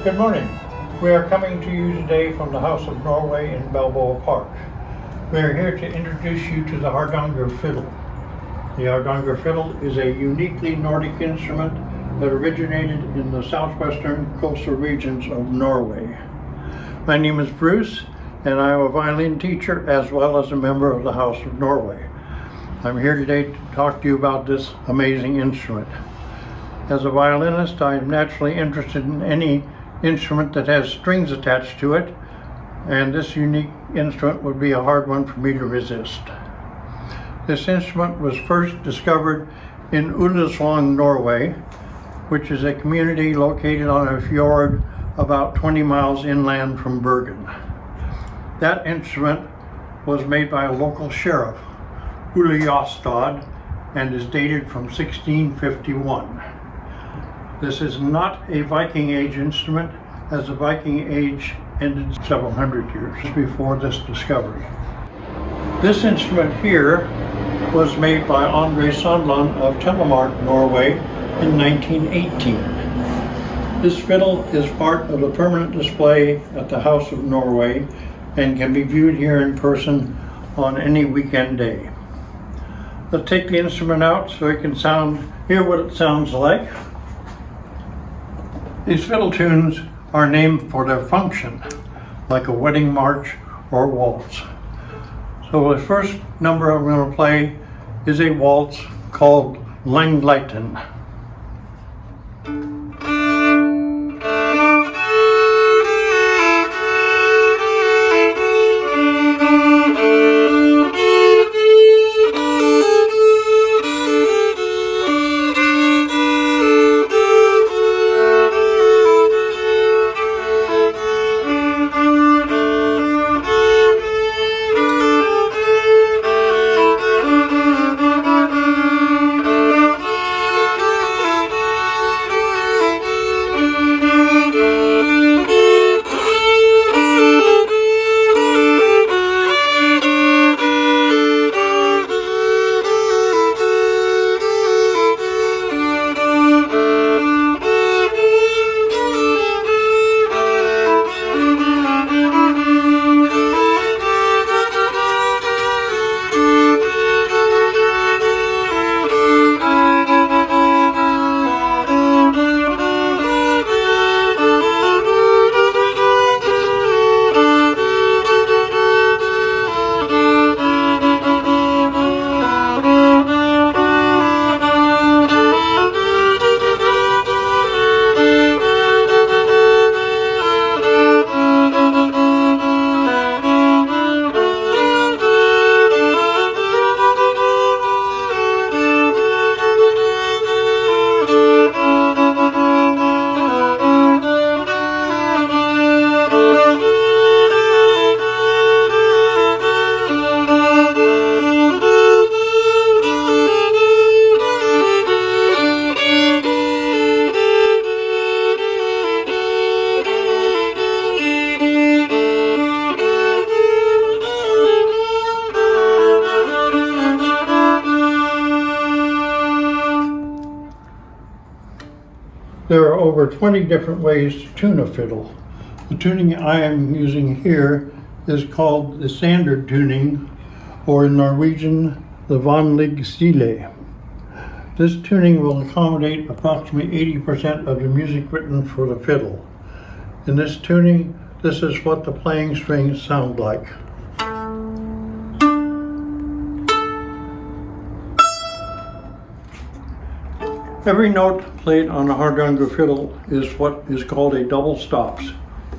Good morning. We are coming to you today from the House of Norway in Balboa Park. We are here to introduce you to the Hardanger fiddle. The Hardanger fiddle is a uniquely Nordic instrument that originated in the southwestern coastal regions of Norway. My name is Bruce, and I am a violin teacher as well as a member of the House of Norway. I'm here today to talk to you about this amazing instrument. As a violinist, I am naturally interested in any instrument that has strings attached to it, and this unique instrument would be a hard one for me to resist. This instrument was first discovered in Ullesvang, Norway, which is a community located on a fjord about 20 miles inland from Bergen. That instrument was made by a local sheriff, Ole Jostad, and is dated from 1651. This is not a Viking Age instrument, as the Viking Age ended several hundred years before this discovery. This instrument here was made by Andre Sandland of Telemark, Norway in 1918. This fiddle is part of the permanent display at the House of Norway and can be viewed here in person on any weekend day. Let's take the instrument out so you can hear what it sounds like. These fiddle tunes are named for their function, like a wedding march or waltz. So the first number I'm going to play is a waltz called Langleiten. There are over 20 different ways to tune a fiddle. The tuning I am using here is called the standard tuning, or in Norwegian, the vanlig stile. This tuning will accommodate approximately 80% of the music written for the fiddle. In this tuning, this is what the playing strings sound like. Every note played on a Hardanger fiddle is what is called a double stops,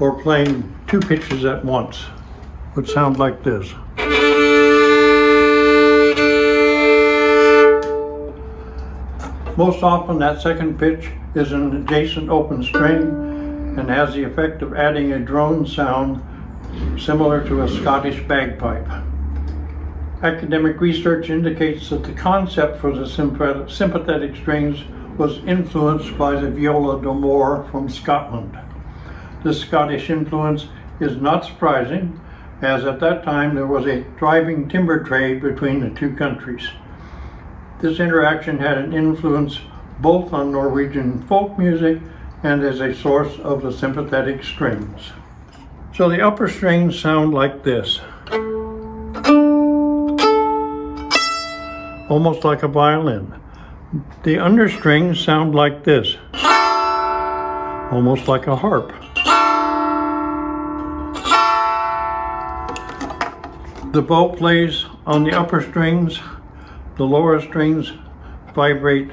or playing two pitches at once, which sound like this. Most often that second pitch is an adjacent open string and has the effect of adding a drone sound similar to a Scottish bagpipe. Academic research indicates that the concept for the sympathetic strings was influenced by the viola d'amore from Scotland. This Scottish influence is not surprising, as at that time there was a thriving timber trade between the two countries. This interaction had an influence both on Norwegian folk music and is a source of the sympathetic strings. So the upper strings sound like this, almost like a violin. The understrings sound like this, almost like a harp. The bow plays on the upper strings. The lower strings vibrate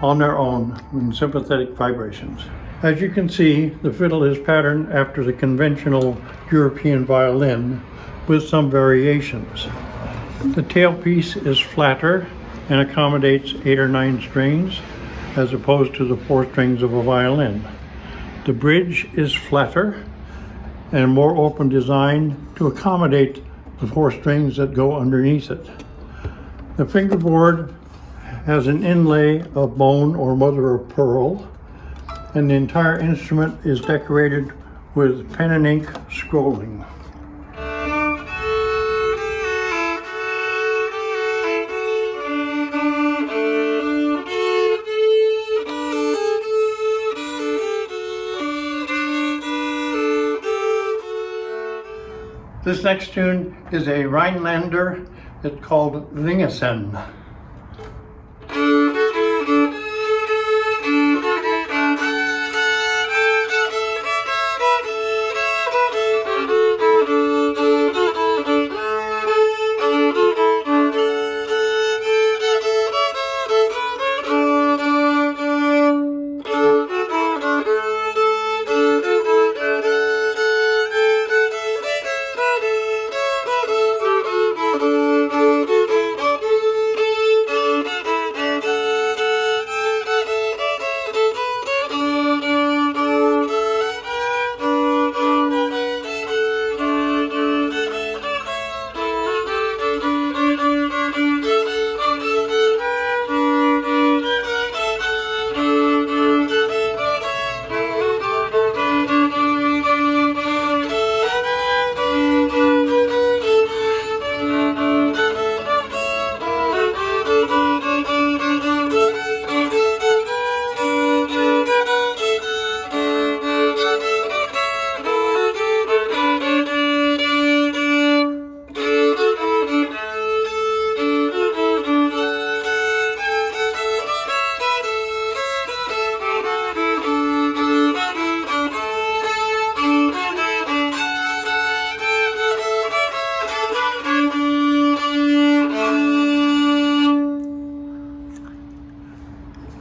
on their own in sympathetic vibrations. As you can see, the fiddle is patterned after the conventional European violin with some variations. The tailpiece is flatter and accommodates 8 or 9 strings as opposed to the 4 strings of a violin. The bridge is flatter and more open design to accommodate the 4 strings that go underneath it. The fingerboard has an inlay of bone or mother of pearl, and the entire instrument is decorated with pen and ink scrolling. This next tune is a Rhinelander. It's called Ringesen.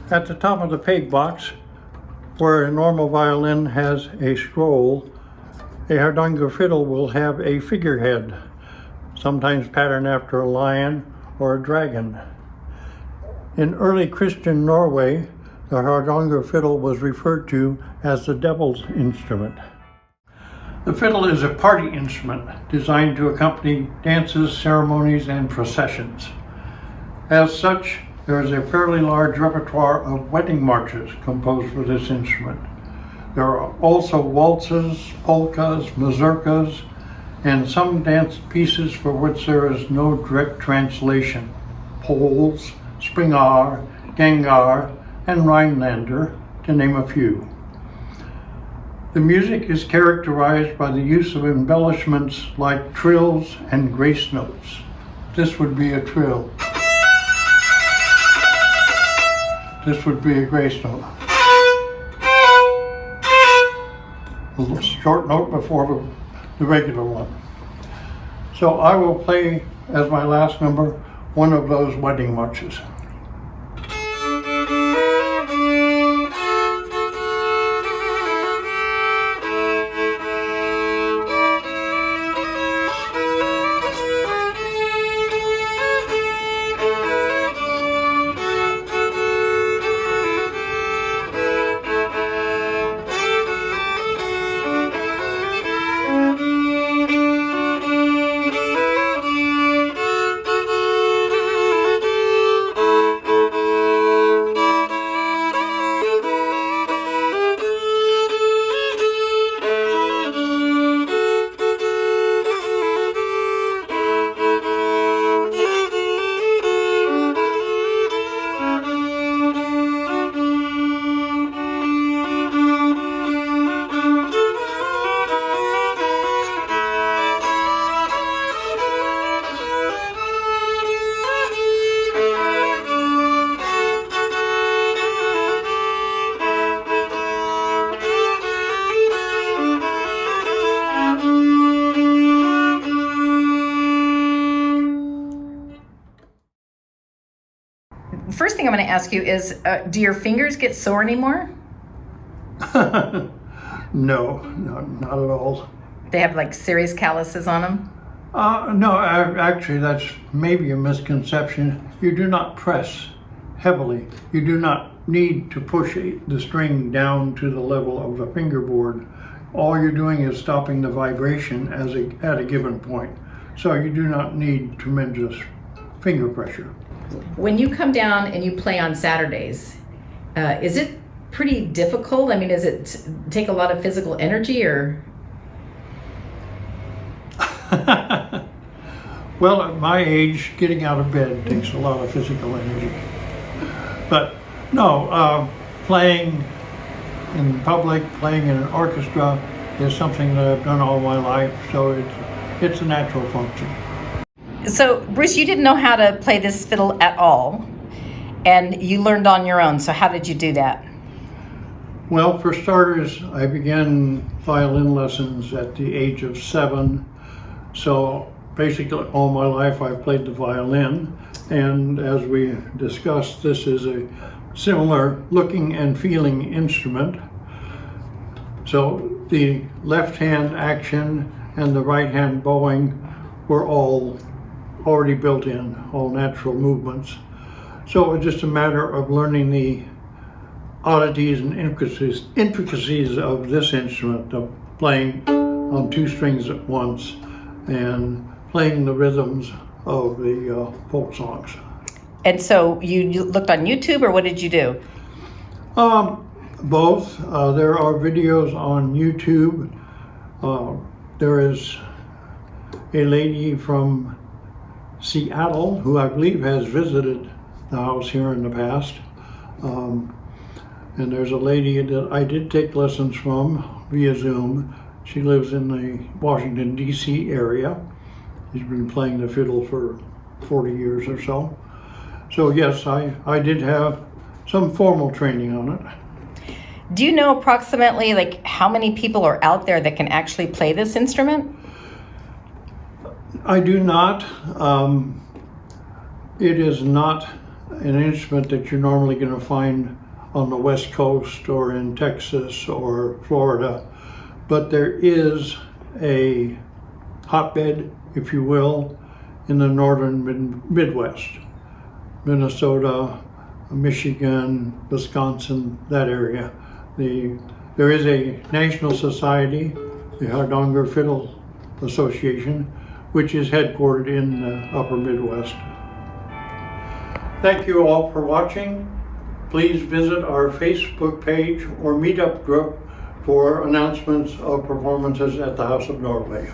At the top of the peg box, where a normal violin has a scroll, a Hardanger fiddle will have a figurehead, sometimes patterned after a lion or a dragon. In early Christian Norway, the Hardanger fiddle was referred to as the devil's instrument. The fiddle is a party instrument designed to accompany dances, ceremonies, and processions. As such, there is a fairly large repertoire of wedding marches composed for this instrument. There are also waltzes, polkas, mazurkas, and some dance pieces for which there is no direct translation: pols, springar, gengar, and Rhinelander, to name a few. The music is characterized by the use of embellishments like trills and grace notes. This would be a trill. This would be a grace note. A little short note before the regular one. So I will play, as my last number, one of those wedding marches. first thing I'm going to ask you is, do your fingers get sore anymore? No, not at all. They have like serious calluses on them? No, actually that's maybe a misconception. You do not press heavily. You do not need to push the string down to the level of the fingerboard. All you're doing is stopping the vibration at a given point. So you do not need tremendous finger pressure. When you come down and you play on Saturdays, is it pretty difficult? I mean, does it take a lot of physical energy or? Well, at my age, getting out of bed takes a lot of physical energy. But no, playing in public, playing in an orchestra is something that I've done all my life, so it's a natural function. So, Bruce, you didn't know how to play this fiddle at all, and you learned on your own. So how did you do that? Well, for starters, I began violin lessons at the age of 7. So basically all my life I've played the violin. And as we discussed, this is a similar looking and feeling instrument. So the left hand action and the right hand bowing were all already built in, all natural movements. So it's just a matter of learning the oddities and intricacies of this instrument, of playing on 2 strings at once and playing the rhythms of the folk songs. And so you looked on YouTube, or what did you do? Both. There are videos on YouTube. There is a lady from Seattle who I believe has visited the house here in the past. And there's a lady that I did take lessons from via Zoom. She lives in the Washington, D.C. area. She's been playing the fiddle for 40 years or so. So yes, I did have some formal training on it. Do you know approximately like how many people are out there that can actually play this instrument? I do not. It is not an instrument that you're normally going to find on the West Coast or in Texas or Florida, but there is a hotbed, if you will, in the northern Midwest, Minnesota, Michigan, Wisconsin, that area. There is a national society, the Hardanger Fiddle Association, which is headquartered in the upper Midwest. Thank you all for watching. Please visit our Facebook page or meetup group for announcements of performances at the House of Norway.